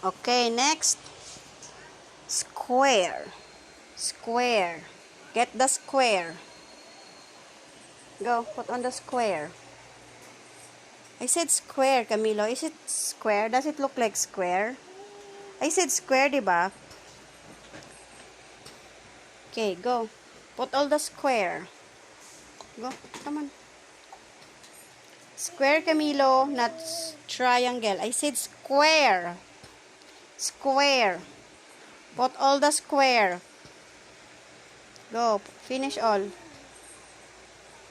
Okay, next. Square. Square. Get the square. Go, put on the square. I said square, Camilo. Is it square? Does it look like square? I said square, diba? Okay, go. Put all the square. Go, come on. Square, Camilo, not triangle. I said square. Square. Put all the square. Go, finish all.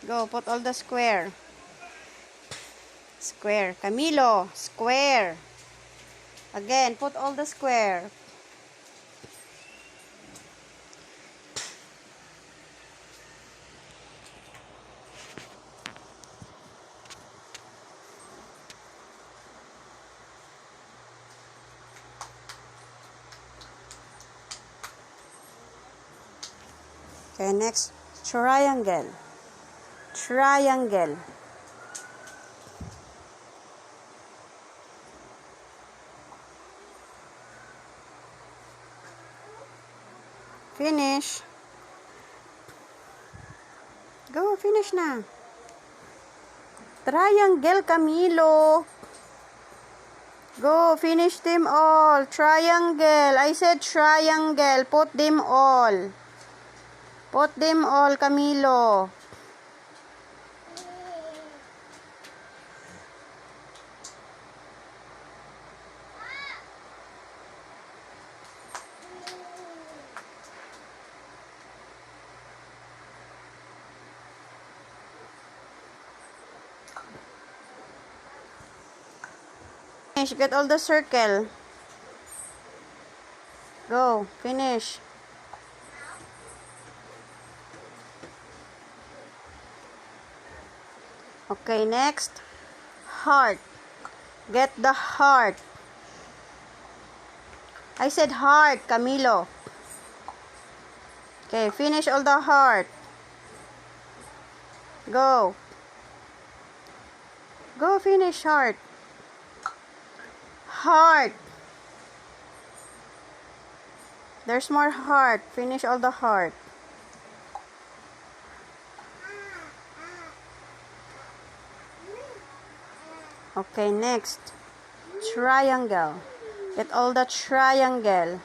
Go, put all the square. Square. Camilo, square. Again, put all the square. Okay, next, triangle. Triangle. Finish. Go, finish na. Triangle, Camilo. Go, finish them all. Triangle. I said triangle. Put them all. Put them all, Camilo. Finish. Get all the circle. Go. Finish. Okay, next. Heart. Get the heart. I said heart, Camilo. Okay, finish all the heart. Go. Go, finish heart. Heart. There's more heart. Finish all the heart. Okay, next. Triangle. Get all the triangle.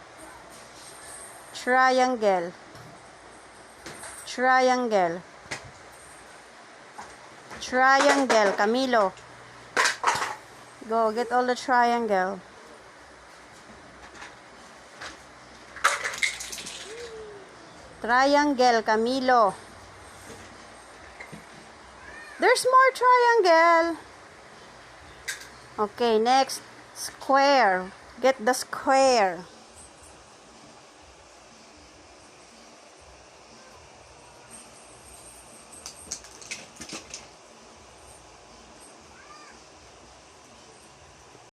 Triangle. Triangle. Triangle, Camilo. Go, get all the triangle. Triangle, Camilo. There's more triangle. Okay, next. Square. Get the square.